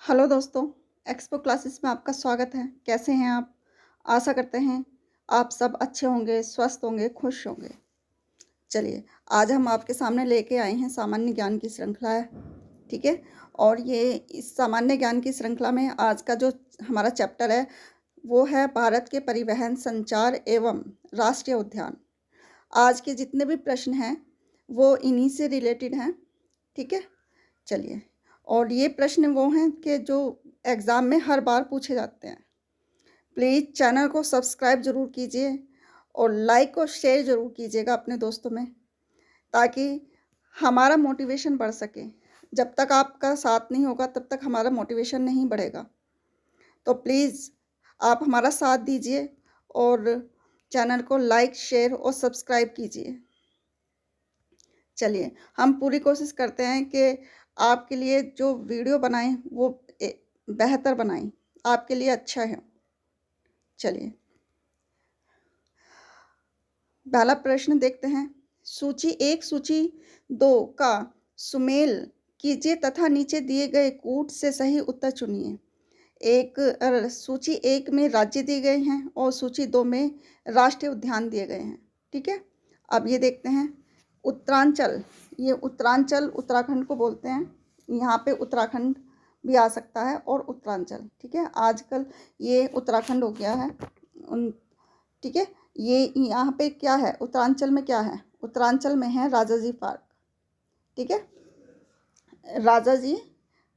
Hello दोस्तों, expo classes में आपका स्वागत है। कैसे हैं आप? आशा करते हैं आप सब अच्छे होंगे, स्वस्थ होंगे, खुश होंगे। चलिए, आज हम आपके सामने लेके आए हैं सामान्य ज्ञान की श्रृंखला है, ठीक है? और ये इस सामान्य ज्ञान की श्रृंखला में आज का जो हमारा चैप्टर है, वो है भारत के परिवहन, संचार एवं राष्ट्रीय उद्यान। आज के जितने भी प्रश्न हैं, वो इन्हीं से रिलेटेड हैं, ठीक है? चलिए, और ये प्रश्न वो हैं कि जो एग्ज़ाम में हर बार पूछे जाते हैं। प्लीज़ चैनल को सब्सक्राइब ज़रूर कीजिए और लाइक और शेयर ज़रूर कीजिएगा अपने दोस्तों में, ताकि हमारा मोटिवेशन बढ़ सके। जब तक आपका साथ नहीं होगा तब तक हमारा मोटिवेशन नहीं बढ़ेगा। तो प्लीज़ आप हमारा साथ दीजिए और चैनल को लाइक, शेयर और सब्सक्राइब कीजिए। चलिए, हम पूरी कोशिश करते हैं कि आपके लिए जो वीडियो बनाएं वो बेहतर बनाएं, आपके लिए अच्छा है। चलिए, पहला प्रश्न देखते हैं। सूची 1 सूची 2 का सुमेल कीजिए तथा नीचे दिए गए कूट से सही उत्तर चुनिए। सूची 1 में राज्य दिए गए हैं और सूची 2 में राष्ट्रीय उद्यान दिए गए हैं, ठीक है? अब ये देखते हैं उत्तरांचल। ये उत्तरांचल उत्तराखंड को बोलते हैं। यहाँ पे उत्तराखंड भी आ सकता है और उत्तरांचल, ठीक है? आजकल ये उत्तराखंड हो गया है, ठीक है? ये यहाँ पे क्या है, उत्तरांचल में क्या है? उत्तरांचल में है राजा जी पार्क, ठीक है? राजा जी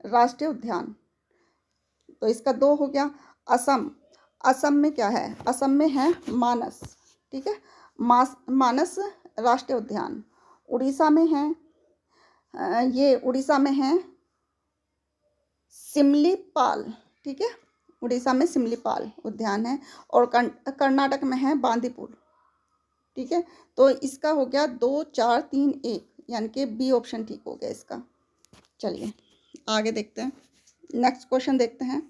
राष्ट्रीय उद्यान। तो इसका 2 हो गया। असम, असम में क्या है? असम में है मानस, ठीक है? मानस राष्ट्रीय उद्यान। उड़ीसा में है ये उड़ीसा में है सिमलीपाल, ठीक है? उड़ीसा में सिमलीपाल उद्यान है। और कर्नाटक में है बांदीपुर, ठीक है? तो इसका हो गया 2, 4, 3, 1, यानी कि बी ऑप्शन ठीक हो गया इसका। चलिए आगे देखते हैं, नेक्स्ट क्वेश्चन देखते हैं।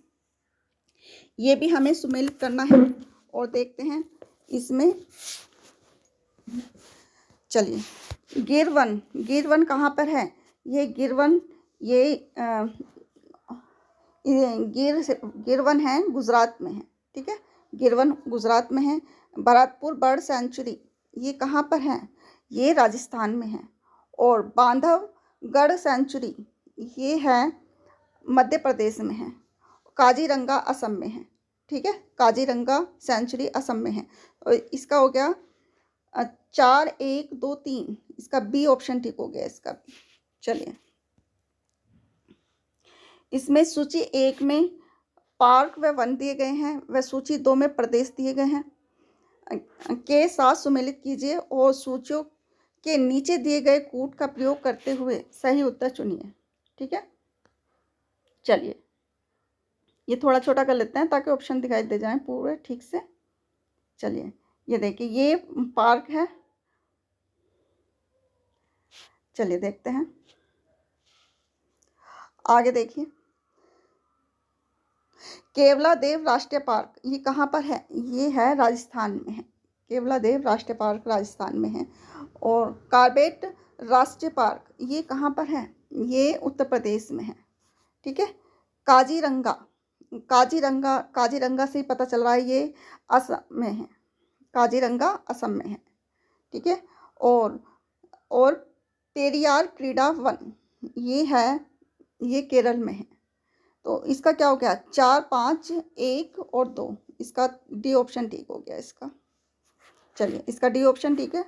ये भी हमें सुमेलित करना है और देखते हैं इसमें। चलिए, गिरवन कहाँ पर है? ये गिरवन गिरवन है गुजरात में है, ठीक है? गिरवन गुजरात में है। भरतपुर बर्ड सेंचुरी ये कहाँ पर है? ये राजस्थान में है। और बांधवगढ़ सेंचुरी ये है मध्य प्रदेश में है। काजीरंगा असम में है, ठीक है? काजीरंगा सेंचुरी असम में है। और इसका हो गया 4, 1, 2, 3, इसका बी ऑप्शन ठीक हो गया इसका। चलिए, इसमें सूची 1 में पार्क व वन दिए गए हैं, व सूची 2 में प्रदेश दिए गए हैं के साथ सुमेलित कीजिए और सूचियों के नीचे दिए गए कूट का प्रयोग करते हुए सही उत्तर चुनिए, ठीक है? चलिए, ये थोड़ा छोटा कर लेते हैं ताकि ऑप्शन दिखाई दे जाएं पूरे ठीक से। चलिए, ये देखिए ये पार्क है। चलिए देखते हैं, आगे देखिए। केवलादेव राष्ट्रीय पार्क ये कहाँ पर है? ये है राजस्थान में है। केवलादेव राष्ट्रीय पार्क राजस्थान में है। और कार्बेट राष्ट्रीय पार्क ये कहाँ पर है? ये उत्तर प्रदेश में है, ठीक है? काजीरंगा काजीरंगा से ही पता चल रहा है ये असम में है। काजीरंगा असम में है, ठीक है? और पेरियार क्रीड़ा वन ये केरल में है। तो इसका क्या हो गया? 4, 5, 1 और 2, इसका डी ऑप्शन ठीक हो गया इसका। चलिए, इसका डी ऑप्शन ठीक है।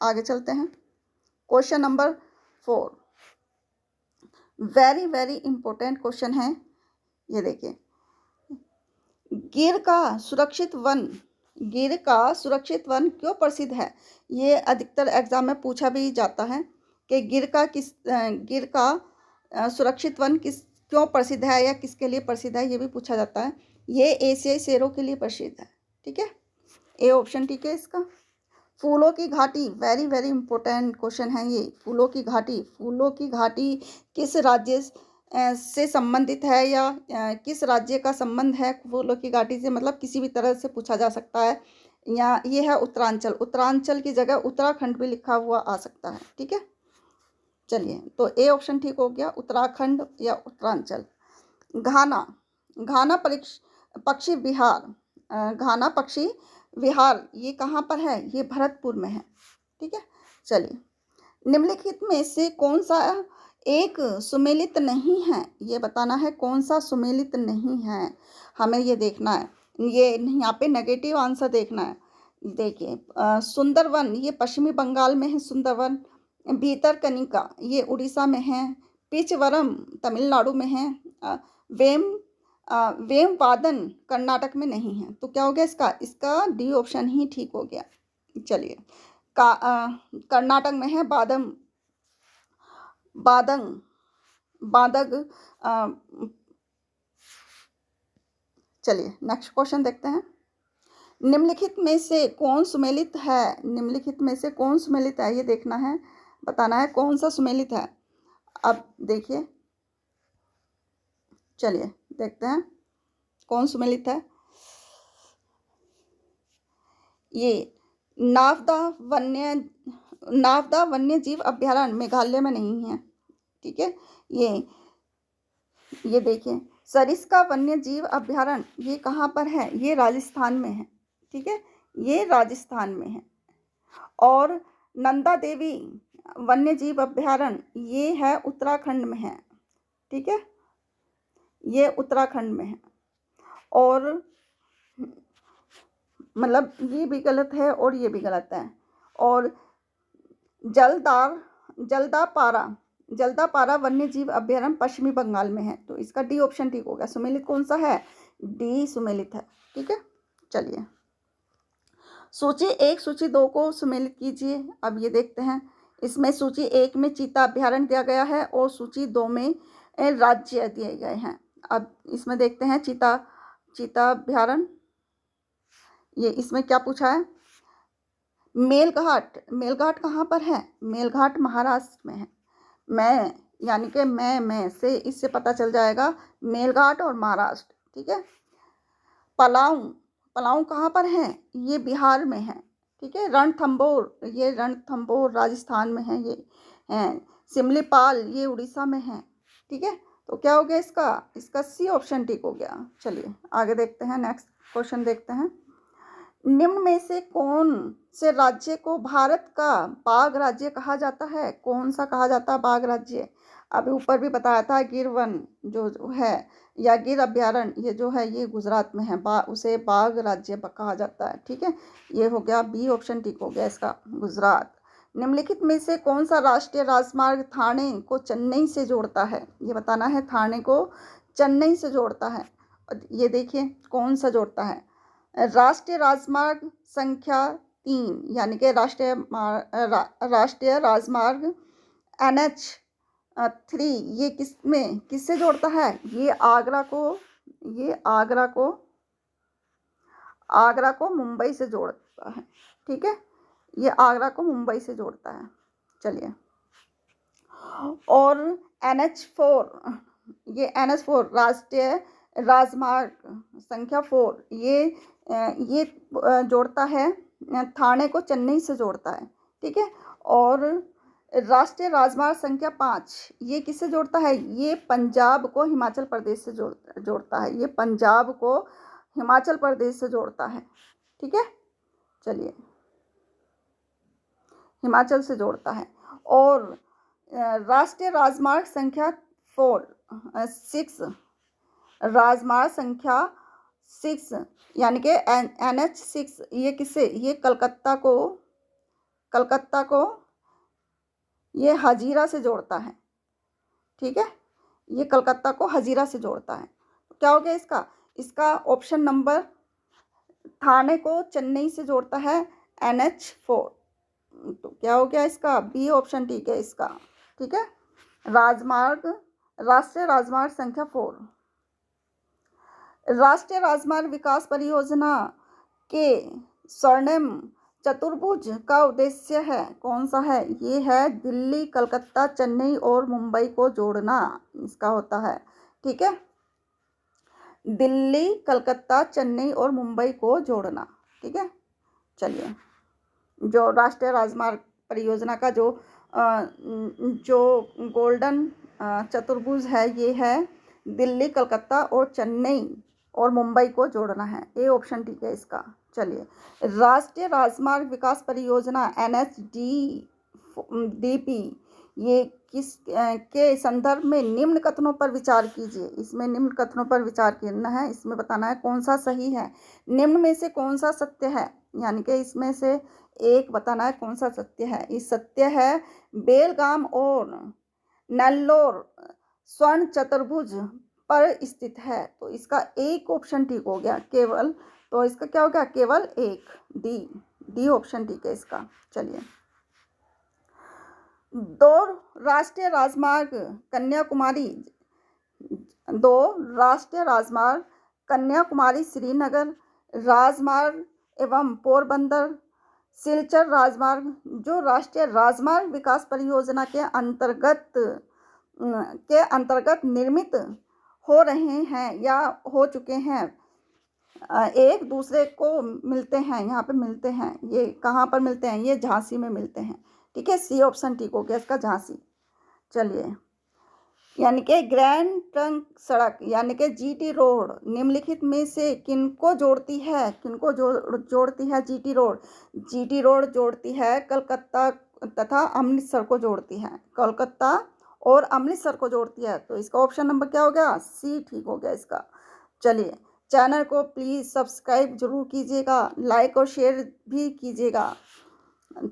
आगे चलते हैं। Question number 4 very very important question है। ये देखिए, गिर का सुरक्षित वन क्यों प्रसिद्ध है? ये अधिकतर एग्जाम में पूछा भी जाता है कि गिर का सुरक्षित वन क्यों प्रसिद्ध है या किसके लिए प्रसिद्ध है, ये भी पूछा जाता है। ये एशियाई शेरों के लिए प्रसिद्ध है, ठीक है? ए ऑप्शन ठीक है इसका। फूलों की घाटी वेरी वेरी इंपॉर्टेंट क्वेश्चन है ये। फूलों की घाटी किस राज्य से संबंधित है या किस राज्य का संबंध है फूलों की घाटी से, मतलब किसी भी तरह से पूछा जा सकता है। या ये है उत्तरांचल की जगह उत्तराखंड भी लिखा हुआ आ सकता है, ठीक है? चलिए, तो ए ऑप्शन ठीक हो गया, उत्तराखंड या उत्तरांचल। घाना, घाना पक्षी विहार, घाना पक्षी विहार ये कहाँ पर है? ये भरतपुर में है। ठीक है, चलिए निम्नलिखित में से कौन सा एक सुमेलित नहीं है? ये बताना है कौन सा सुमेलित नहीं है, हमें ये देखना है। ये यहाँ पे नेगेटिव आंसर देखना है। देखिए सुंदरवन ये पश्चिमी बंगाल में है, सुंदरवन। भीतरकनिका ये उड़ीसा में है। पिचवरम तमिलनाडु में है। वेम वेम वादन कर्नाटक में नहीं है। तो क्या हो गया इसका? इसका डी ऑप्शन ही ठीक हो गया। चलिए कर्नाटक में है बादम, बादंग, बादग। चलिए नेक्स्ट क्वेश्चन देखते हैं। निम्नलिखित में से कौन सुमेलित है? निम्नलिखित में से कौन सुमेलित है ये देखना है, बताना है कौन सा सुमेलित है। अब देखिए, चलिए देखते हैं कौन सुमेलित है। ये नावदा वन्य जीव अभ्यारण्य मेघालय में नहीं है। ठीक है, ये देखिए सरिस्का वन्य जीव अभ्यारण्य ये कहाँ पर है? ये राजस्थान में है। ठीक है, ये राजस्थान में है। और नंदा देवी वन्य जीव अभ्यारण्य ये है उत्तराखंड में है। ठीक है, ये उत्तराखंड में है। और मतलब ये भी गलत है और ये भी गलत है। और जलदापारा वन्य जीव अभ्यारण्य पश्चिमी बंगाल में है। तो इसका डी ऑप्शन ठीक होगा। सुमेलित कौन सा है? डी सुमेलित है। ठीक है, चलिए सूची 1 सूची 2 को सुमेलित कीजिए। अब ये देखते हैं, इसमें सूची 1 में चीता अभ्यारण्य दिया गया है और सूची 2 में राज्य दिए गए हैं। अब इसमें देखते हैं चीता अभ्यारण्य। ये इसमें क्या पूछा है? मेलघाट कहाँ पर है? मेलघाट महाराष्ट्र में है। मैं यानी कि मैं से इससे पता चल जाएगा मेलघाट और महाराष्ट्र। ठीक है, पलाऊ कहाँ पर है? ये बिहार में है। ठीक है, रणथंभौर राजस्थान में है। ये सिमलीपाल ये उड़ीसा में है। ठीक है, तो क्या हो गया इसका सी ऑप्शन ठीक हो गया। चलिए आगे देखते हैं, नेक्स्ट क्वेश्चन देखते हैं। निम्न में से कौन से राज्य को भारत का बाघ राज्य कहा जाता है? कौन सा कहा जाता है बाघ राज्य? अभी ऊपर भी बताया था गिर वन जो है या गिर अभ्यारण्य ये जो है ये गुजरात में है, उसे बाघ राज्य कहा जाता है। ठीक है, ये हो गया बी ऑप्शन ठीक हो गया इसका, गुजरात। निम्नलिखित में से कौन सा राष्ट्रीय राजमार्ग ठाणे को चेन्नई से जोड़ता है? ये बताना है, ठाणे को चेन्नई से जोड़ता है। ये देखिए कौन सा जोड़ता है? राष्ट्रीय राजमार्ग संख्या 3 यानी कि राष्ट्रीय राजमार्ग NH 3 ये किससे जोड़ता है? ये आगरा को मुंबई से जोड़ता है। ठीक है, ये आगरा को मुंबई से जोड़ता है। चलिए, और NH 4 राष्ट्रीय राजमार्ग संख्या 4 ये जोड़ता है ठाणे को चेन्नई से जोड़ता है। ठीक है, और राष्ट्रीय राजमार्ग संख्या 5 ये किससे जोड़ता है? ये पंजाब को हिमाचल प्रदेश से जोड़ता है। ये पंजाब को हिमाचल प्रदेश से जोड़ता है। ठीक है, चलिए हिमाचल से जोड़ता है। और राष्ट्रीय राजमार्ग संख्या 6 राजमार्ग संख्या 6 यानी कि NH 6 ये किससे? ये कलकत्ता को ये हजीरा से जोड़ता है। ठीक है, ये कलकत्ता को हजीरा से जोड़ता है। तो क्या हो गया इसका ऑप्शन नंबर, ठाणे को चेन्नई से जोड़ता है NH 4। तो क्या हो गया इसका? बी ऑप्शन ठीक है इसका। ठीक है, राष्ट्रीय राजमार्ग संख्या 4। राष्ट्रीय राजमार्ग विकास परियोजना के स्वर्णिम चतुर्भुज का उद्देश्य है कौन सा है? ये है दिल्ली, कलकत्ता, चेन्नई और मुंबई को जोड़ना इसका होता है। ठीक है, दिल्ली, कलकत्ता, चेन्नई और मुंबई को जोड़ना। ठीक है, चलिए जो राष्ट्रीय राजमार्ग परियोजना का जो गोल्डन चतुर्भुज है ये है दिल्ली, कलकत्ता और चेन्नई और मुंबई को जोड़ना है। ए ऑप्शन ठीक है इसका। चलिए, राष्ट्रीय राजमार्ग विकास परियोजना NHDP ये किस के संदर्भ में निम्न कथनों पर विचार कीजिए। इसमें निम्न कथनों पर विचार करना है। इसमें बताना है कौन सा सही है, निम्न में से कौन सा सत्य है, यानी कि इसमें से एक बताना है कौन सा सत्य है। इस सत्य है बेलगाम और नेल्लोर स्वर्ण चतुर्भुज पर स्थित है। तो इसका एक ऑप्शन ठीक हो गया केवल। तो इसका क्या हो गया, केवल एक, डी ऑप्शन ठीक है इसका। चलिए, दो राष्ट्रीय राजमार्ग कन्याकुमारी श्रीनगर राजमार्ग एवं पोरबंदर सिलचर राजमार्ग जो राष्ट्रीय राजमार्ग विकास परियोजना के अंतर्गत निर्मित हो रहे हैं या हो चुके हैं, एक दूसरे को मिलते हैं, यहाँ पे मिलते हैं। ये कहाँ पर मिलते हैं, ये झांसी में मिलते हैं। ठीक है, सी ऑप्शन ठीक हो गया इसका, झांसी। चलिए, यानी कि ग्रैंड ट्रंक सड़क यानी कि GT रोड निम्नलिखित में से किनको जोड़ती है, जोड़ती है GT रोड जोड़ती है कलकत्ता तथा अमृतसर को जोड़ती है, कोलकाता और अमृतसर को जोड़ती है। तो इसका ऑप्शन नंबर क्या हो गया, सी ठीक हो गया इसका। चलिए, चैनल को प्लीज़ सब्सक्राइब जरूर कीजिएगा, लाइक और शेयर भी कीजिएगा।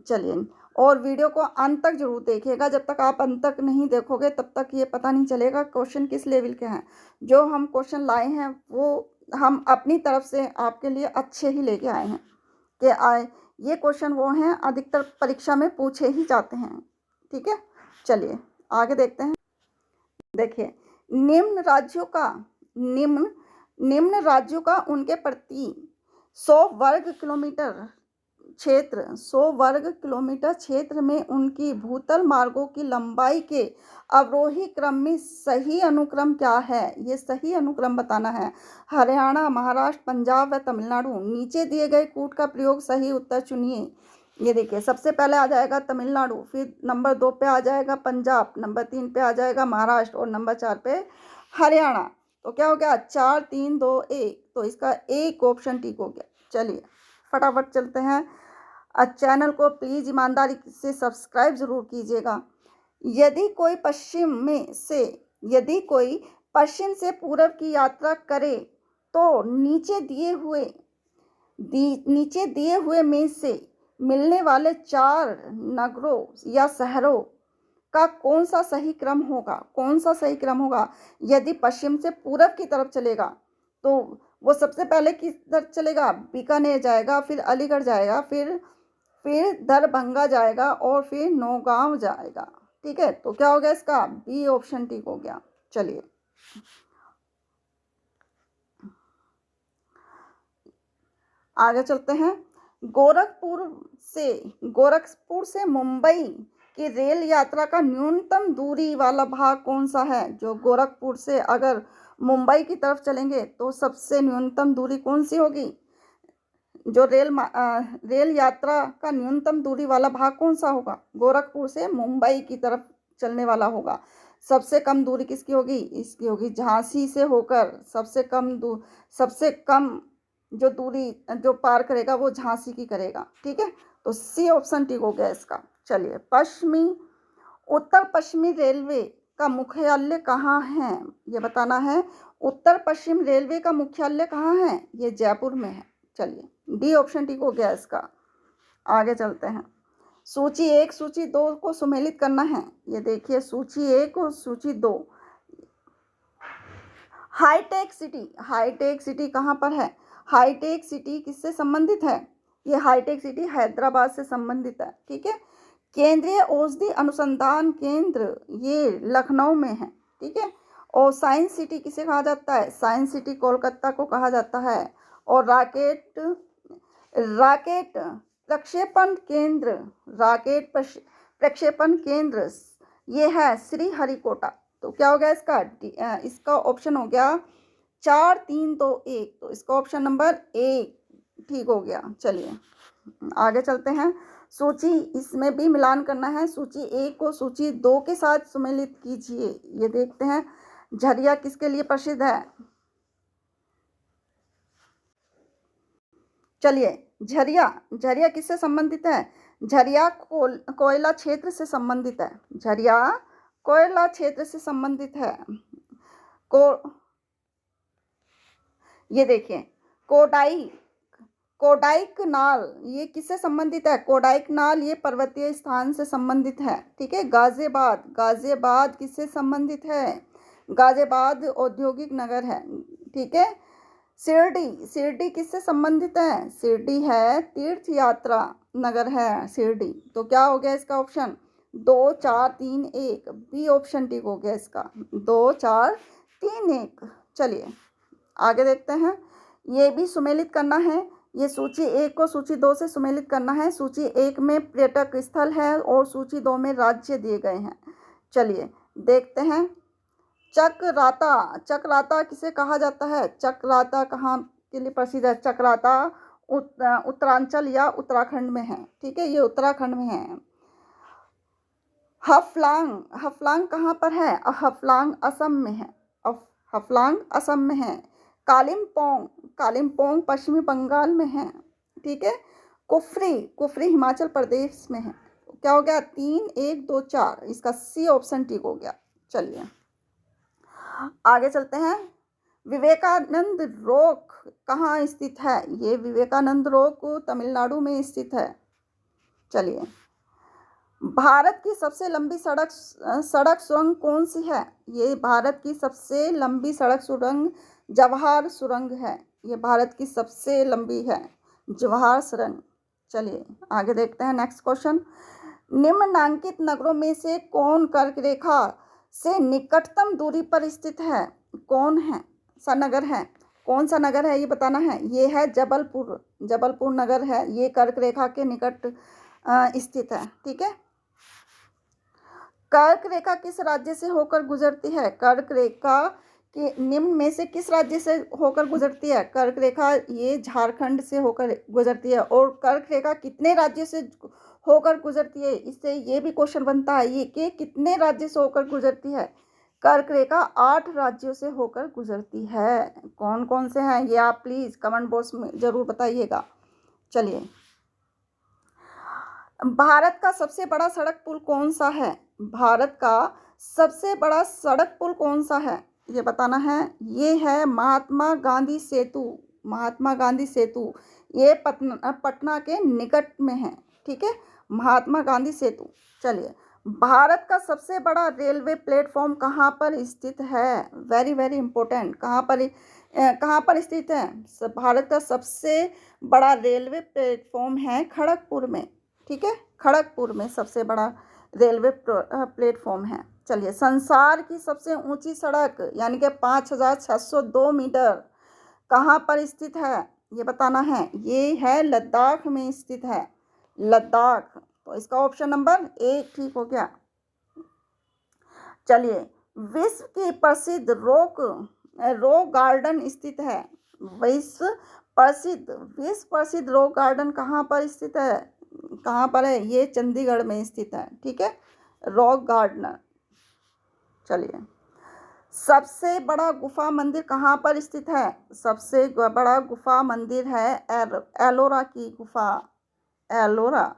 चलिए, और वीडियो को अंत तक जरूर देखिएगा। जब तक आप अंत तक नहीं देखोगे तब तक ये पता नहीं चलेगा क्वेश्चन किस लेवल के हैं। जो हम क्वेश्चन लाए हैं वो हम अपनी तरफ से आपके लिए अच्छे ही लेके आए हैं कि ये क्वेश्चन वो हैं अधिकतर परीक्षा में पूछे ही जाते हैं। ठीक है, चलिए आगे देखते हैं। देखिए, निम्न राज्यों का उनके प्रति 100 वर्ग किलोमीटर क्षेत्र में उनकी भूतल मार्गों की लंबाई के अवरोही क्रम में सही अनुक्रम क्या है, ये सही अनुक्रम बताना है। हरियाणा, महाराष्ट्र, पंजाब व तमिलनाडु। नीचे दिए गए कूट का प्रयोग सही उत्तर चुनिए। ये देखिए, सबसे पहले आ जाएगा तमिलनाडु, फिर नंबर 2 पे आ जाएगा पंजाब, नंबर 3 पे आ जाएगा महाराष्ट्र और नंबर 4 पे हरियाणा। तो क्या हो गया, 4 3 2 1। तो इसका एक ऑप्शन ठीक हो गया। चलिए फटाफट चलते हैं। चैनल को प्लीज़ ईमानदारी से सब्सक्राइब ज़रूर कीजिएगा। यदि कोई पश्चिम से पूर्व की यात्रा करे तो नीचे दिए हुए में से मिलने वाले 4 नगरों या शहरों का कौन सा सही क्रम होगा। यदि पश्चिम से पूर्व की तरफ चलेगा तो वो सबसे पहले किस तरफ चलेगा, बीकानेर जाएगा, फिर अलीगढ़ जाएगा, फिर दरभंगा जाएगा और फिर नौगांव जाएगा। ठीक है, तो क्या हो गया इसका, बी ऑप्शन ठीक हो गया। चलिए आगे चलते हैं। गोरखपुर से मुंबई की रेल यात्रा का न्यूनतम दूरी वाला भाग कौन सा है। जो गोरखपुर से अगर मुंबई की तरफ चलेंगे तो सबसे न्यूनतम दूरी कौन सी होगी, जो रेल यात्रा का न्यूनतम दूरी वाला भाग कौन सा होगा, गोरखपुर से मुंबई की तरफ चलने वाला होगा। सबसे कम दूरी किसकी होगी, इसकी होगी झांसी से होकर। सबसे कम जो दूरी जो पार करेगा वो झांसी की करेगा। ठीक है, तो सी ऑप्शन ठीक हो गया इसका। चलिए, उत्तर पश्चिमी रेलवे का मुख्यालय कहाँ है, ये बताना है। उत्तर पश्चिम रेलवे का मुख्यालय कहाँ है, ये जयपुर में है। चलिए, डी ऑप्शन ठीक हो गया इसका। आगे चलते हैं। सूची 1 सूची 2 को सुमेलित करना है। ये देखिए, सूची 1 और सूची 2। हाईटेक सिटी कहाँ पर है, हाईटेक सिटी किससे संबंधित है, ये हाईटेक सिटी हैदराबाद से संबंधित है। ठीक है, केंद्रीय औषधि अनुसंधान केंद्र ये लखनऊ में है। ठीक है, और साइंस सिटी किसे कहा जाता है, साइंस सिटी कोलकाता को कहा जाता है। और राकेट प्रक्षेपण केंद्र ये है श्रीहरिकोटा। तो क्या हो गया इसका ऑप्शन हो गया 4 3 2 1। तो इसका ऑप्शन नंबर 1 ठीक हो गया। चलिए आगे चलते हैं। सूची इसमें भी मिलान करना है। सूची 1 को सूची 2 के साथ सुमेलित कीजिए। ये देखते हैं। झरिया किसके लिए प्रसिद्ध है? चलिए, झरिया झरिया किससे संबंधित है? झरिया कोयला क्षेत्र से संबंधित है। झरिया कोयला क्षेत्र से संबंधित है। को ये देखिए, कोडाई कोडाइकनाल ये किससे संबंधित है? कोडाइकनाल ये पर्वतीय स्थान से संबंधित है। ठीक है। गाजियाबाद किससे संबंधित है? गाजियाबाद औद्योगिक नगर है। ठीक है। शिरडी किससे संबंधित है? शिरडी है तीर्थ यात्रा नगर है शिरडी। तो क्या हो गया इसका ऑप्शन? 2 4 3 1 बी ऑप्शन ठीक हो गया इसका। 2 4 3 1। चलिए आगे देखते हैं। ये भी सुमेलित करना है। ये सूची 1 को सूची 2 से सुमेलित करना है। सूची 1 में पर्यटक स्थल है और सूची 2 में राज्य दिए गए हैं। चलिए देखते हैं। चक्राता किसे कहा जाता है? चक्राता कहाँ के लिए प्रसिद्ध है? चक्राता उत्तरांचल या उत्तराखंड में है। ठीक है, ये उत्तराखंड में है। हफलांग कहाँ पर है? हफलांग असम में है। हफलांग असम में है। कालिम्पोंग पश्चिमी बंगाल में है। ठीक है। कुफरी हिमाचल प्रदेश में है। क्या हो गया? 3 1 2 4। इसका सी ऑप्शन ठीक हो गया। चलिए आगे चलते हैं। विवेकानंद रॉक कहाँ स्थित है? ये विवेकानंद रॉक तमिलनाडु में स्थित है। चलिए, भारत की सबसे लंबी सड़क सुरंग कौन सी है? ये भारत की सबसे लंबी सड़क सुरंग जवाहर सुरंग है। ये भारत की सबसे लंबी है, जवाहर सुरंग। चलिए आगे देखते हैं। Next question. निम्नलिखित नगरों में से कौन कर्क रेखा से निकटतम दूरी पर स्थित है? कौन सा नगर है ये बताना है। ये है जबलपुर नगर है। ये कर्क रेखा के निकट स्थित है। ठीक है। कर्क रेखा किस राज्य से होकर गुजरती है? कर्क रेखा के निम्न में से किस राज्य से होकर गुजरती है? कर्क रेखा ये झारखंड से होकर गुजरती है। और कर्क रेखा कितने राज्यों से होकर गुजरती है? इससे ये भी क्वेश्चन बनता है ये कि कितने राज्य से होकर गुजरती है? कर्क रेखा 8 राज्यों से होकर गुजरती है। कौन कौन से हैं ये आप प्लीज कमेंट बॉक्स में जरूर बताइएगा। चलिए, भारत का सबसे बड़ा सड़क पुल कौन सा है? भारत का सबसे बड़ा सड़क पुल कौन सा है ये बताना है। ये है महात्मा गांधी सेतु। ये पटना के निकट में है। ठीक है, महात्मा गांधी सेतु। चलिए, भारत का सबसे बड़ा रेलवे प्लेटफॉर्म कहाँ पर स्थित है? Very very important. कहाँ पर स्थित है? भारत का सबसे बड़ा रेलवे प्लेटफॉर्म है खड़गपुर में। ठीक है, खड़गपुर में सबसे बड़ा रेलवे प्लेटफॉर्म है। चलिए, संसार की सबसे ऊंची सड़क यानी कि 5602 मीटर कहाँ पर स्थित है ये बताना है। ये है लद्दाख में स्थित है, लद्दाख। तो इसका ऑप्शन नंबर 1 ठीक हो गया। चलिए, विश्व की प्रसिद्ध रॉक गार्डन स्थित है। विश्व प्रसिद्ध रॉक गार्डन कहाँ पर स्थित है? कहाँ पर है? ये चंडीगढ़ में स्थित है। ठीक है, रॉक गार्डन। चलिए, सबसे बड़ा गुफा मंदिर कहाँ पर स्थित है? सबसे बड़ा गुफा मंदिर है एलोरा की गुफा, एलोरा।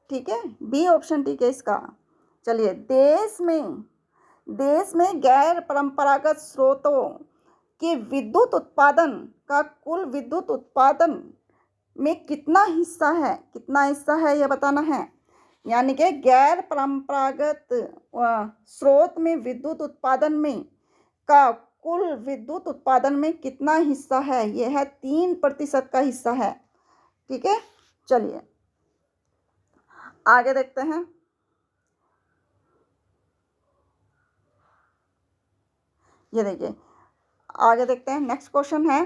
ठीक है, बी ऑप्शन ठीक है इसका। चलिए, देश में गैर परंपरागत स्रोतों के विद्युत उत्पादन का कुल विद्युत उत्पादन में कितना हिस्सा है ये बताना है। यानी कि गैर परंपरागत स्रोत में विद्युत उत्पादन में का कुल विद्युत उत्पादन में कितना हिस्सा है? यह है 3% का हिस्सा है। ठीक है, चलिए आगे देखते हैं। ये देखिए, आगे देखते हैं। नेक्स्ट क्वेश्चन है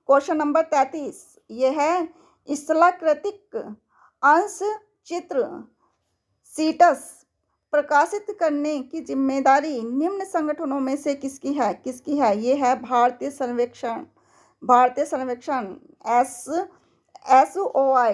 क्वेश्चन नंबर 33। ये है स्थलाकृतिक अंश चित्र सीटस प्रकाशित करने की जिम्मेदारी निम्न संगठनों में से किसकी है? ये है भारतीय सर्वेक्षण SOI।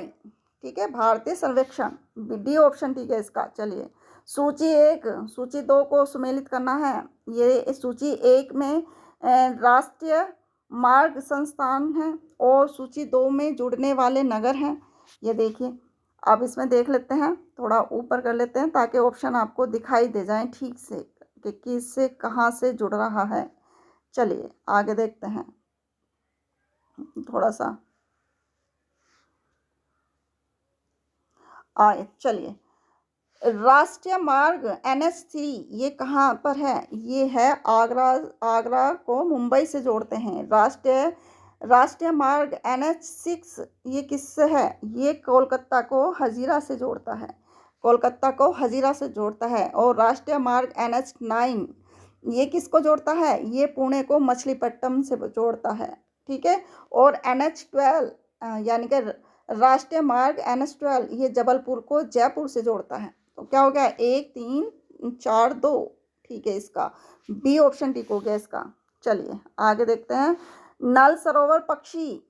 ठीक है, भारतीय सर्वेक्षण। डी ऑप्शन ठीक है इसका। चलिए, सूची 1 सूची 2 को सुमेलित करना है। ये सूची 1 में राष्ट्रीय मार्ग संस्थान है और सूची 2 में जुड़ने वाले नगर हैं। ये देखिए, अब इसमें देख लेते हैं, थोड़ा ऊपर कर लेते हैं ताकि ऑप्शन आपको दिखाई दे जाएं ठीक से कि किससे कहाँ से जुड़ रहा है। चलिए आगे देखते हैं थोड़ा सा आए। चलिए, राष्ट्रीय मार्ग NH3 ये कहाँ पर है? ये है आगरा को मुंबई से जोड़ते हैं। राष्ट्रीय मार्ग NH6 ये किससे है? ये कोलकाता को हजीरा से जोड़ता है। कोलकाता को हजीरा से जोड़ता है। और राष्ट्रीय मार्ग NH9 ये किसको जोड़ता है? ये पुणे को मछलीपट्टनम से जोड़ता है। ठीक है। और NH12 यानी कि राष्ट्रीय मार्ग NH12 ये जबलपुर को जयपुर से जोड़ता है। तो क्या हो गया? 1 3 4 2। ठीक है, इसका बी ऑप्शन ठीक हो गया इसका। चलिए आगे देखते हैं। नल सरोवर पक्षी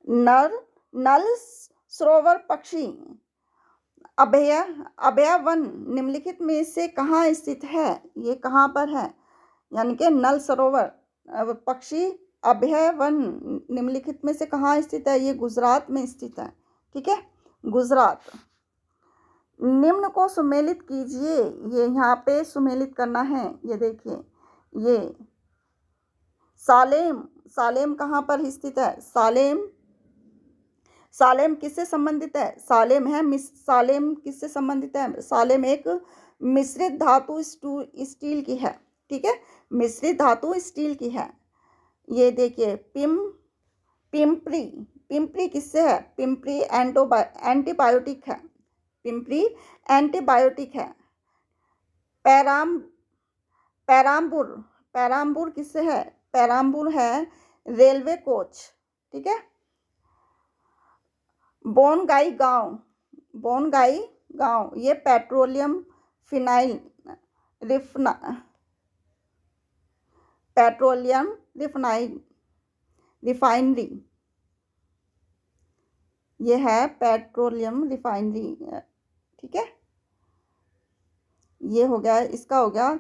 नल सरोवर पक्षी अभय वन निम्नलिखित में से कहाँ स्थित है? ये कहाँ पर है? यानी कि नल सरोवर पक्षी अभय वन निम्नलिखित में से कहाँ स्थित है? ये गुजरात में स्थित है। ठीक है, गुजरात। निम्न को सुमेलित कीजिए। ये यहाँ पे सुमेलित करना है। ये देखिए, ये सालेम कहाँ पर स्थित है? सालेम किससे संबंधित है? सालेम किससे संबंधित है? सालेम एक मिश्रित धातु स्टील की है। ठीक है, मिश्रित धातु स्टील की है। ये देखिए, पिंपरी किससे है? पिंपरी एंटीबायोटिक है। पिंपरी एंटीबायोटिक है। पैराम्बूर किससे है? पैराम्बूर है रेलवे कोच। ठीक है। बोनगाई गांव ये पेट्रोलियम रिफाइनरी ये है पेट्रोलियम रिफाइनरी। ठीक है, ये हो गया, इसका हो गया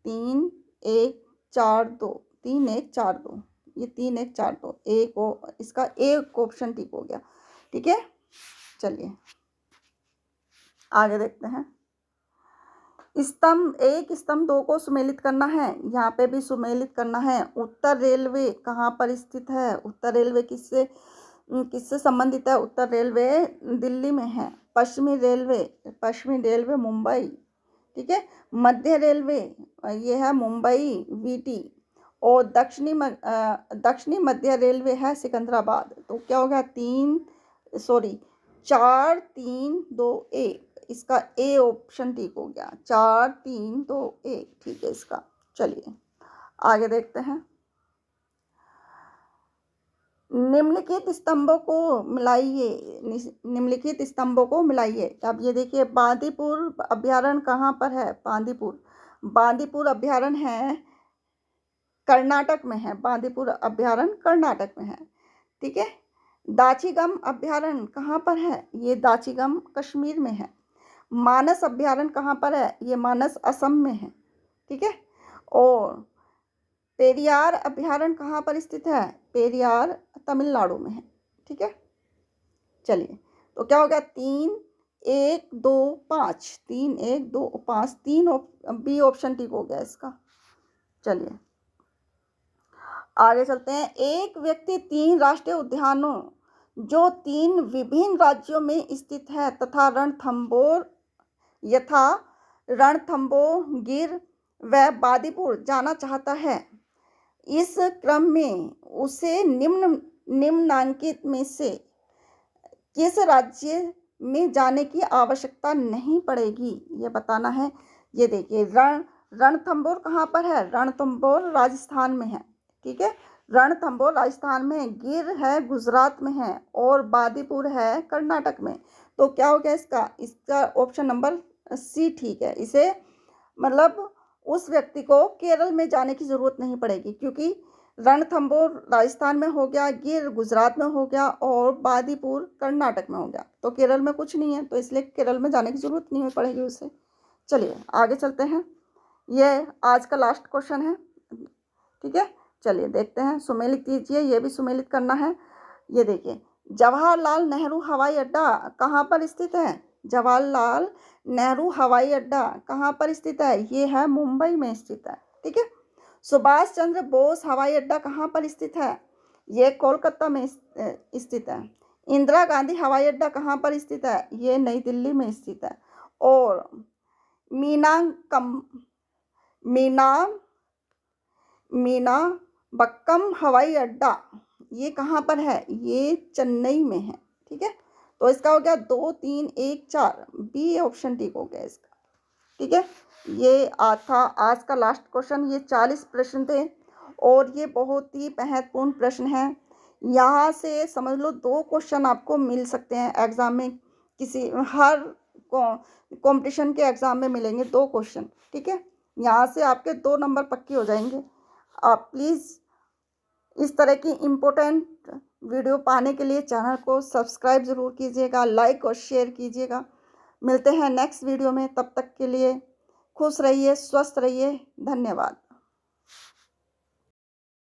3 1 4 2 3 1 4 2। ये 3 1 4 2 इसका एक ऑप्शन ठीक हो गया। ठीक है, चलिए आगे देखते हैं। स्तंभ 2 को सुमेलित करना है। यहाँ पे भी सुमेलित करना है। उत्तर रेलवे कहाँ पर स्थित है? उत्तर रेलवे किससे संबंधित है? उत्तर रेलवे दिल्ली में है। पश्चिमी रेलवे मुंबई। ठीक है। मध्य रेलवे ये है मुंबई VT। और दक्षिणी मध्य रेलवे है सिकंदराबाद। तो क्या हो गया? 4 3 2 1। इसका ए ऑप्शन ठीक हो गया। 4 3 2 1 ठीक है इसका। चलिए आगे देखते हैं। निम्नलिखित स्तंभों को मिलाइए। अब ये देखिए, बांदीपुर अभ्यारण्य कहाँ पर है? बांदीपुर अभ्यारण्य है कर्नाटक में है। बांदीपुर अभ्यारण्य कर्नाटक में है। ठीक है। दाचीगम अभ्यारण्य कहाँ पर है? ये दाचीगम कश्मीर में है। मानस अभ्यारण्य कहाँ पर है? ये मानस असम में है। ठीक है। और पेरियार अभ्यारण्य कहाँ पर स्थित है? पेरियार तमिलनाडु में है। ठीक है, चलिए तो क्या हो गया? 3 1 2 5 3 1 2 5 3 बी ऑप्शन ठीक हो गया इसका। चलिए आगे चलते हैं। एक व्यक्ति 3 राष्ट्रीय उद्यानों जो 3 विभिन्न राज्यों में स्थित है तथा रणथंबोर गिर व बांदीपुर जाना चाहता है। इस क्रम में उसे निम्नांकित में से किस राज्य में जाने की आवश्यकता नहीं पड़ेगी? ये बताना है। ये देखिए, रणथंबोर कहाँ पर है? रणथंबोर राजस्थान में है। ठीक है, रणथंबोर राजस्थान में, गिर है गुजरात में है और बांदीपुर है कर्नाटक में। तो क्या हो गया इसका ऑप्शन नंबर सी ठीक है। इसे मतलब उस व्यक्ति को केरल में जाने की ज़रूरत नहीं पड़ेगी, क्योंकि रणथंबोर राजस्थान में हो गया, गिर गुजरात में हो गया और बांदीपुर कर्नाटक में हो गया। तो केरल में कुछ नहीं है, तो इसलिए केरल में जाने की ज़रूरत नहीं पड़ेगी उसे। चलिए आगे चलते हैं। ये आज का लास्ट क्वेश्चन है, ठीक है। चलिए देखते हैं, सुमेलित कीजिए, ये भी सुमेलित करना है। ये देखिए, जवाहरलाल नेहरू हवाई अड्डा कहाँ पर स्थित है? जवाहरलाल नेहरू हवाई अड्डा कहाँ पर स्थित है? ये है मुंबई में स्थित है, ठीक है। सुभाष चंद्र बोस हवाई अड्डा कहाँ पर स्थित है? ये कोलकाता में स्थित है। इंदिरा गांधी हवाई अड्डा कहाँ पर स्थित है? ये नई दिल्ली में स्थित है। और मीनाबक्कम हवाई अड्डा ये कहाँ पर है? ये चेन्नई में है, ठीक है। तो इसका हो गया 2, 3, 1, 4, बी ऑप्शन ठीक हो गया इसका, ठीक है। ये था आज का लास्ट क्वेश्चन। ये 40 प्रश्न थे और ये बहुत ही महत्वपूर्ण प्रश्न है। यहाँ से समझ लो 2 क्वेश्चन आपको मिल सकते हैं एग्ज़ाम में, किसी हर कंपटीशन के एग्ज़ाम में मिलेंगे 2 क्वेश्चन, ठीक है। यहाँ से आपके 2 नंबर पक्के हो जाएंगे। आप प्लीज़ इस तरह की इम्पोर्टेंट वीडियो पाने के लिए चैनल को सब्सक्राइब ज़रूर कीजिएगा, लाइक और शेयर कीजिएगा। मिलते हैं नेक्स्ट वीडियो में, तब तक के लिए खुश रहिए, स्वस्थ रहिए, धन्यवाद।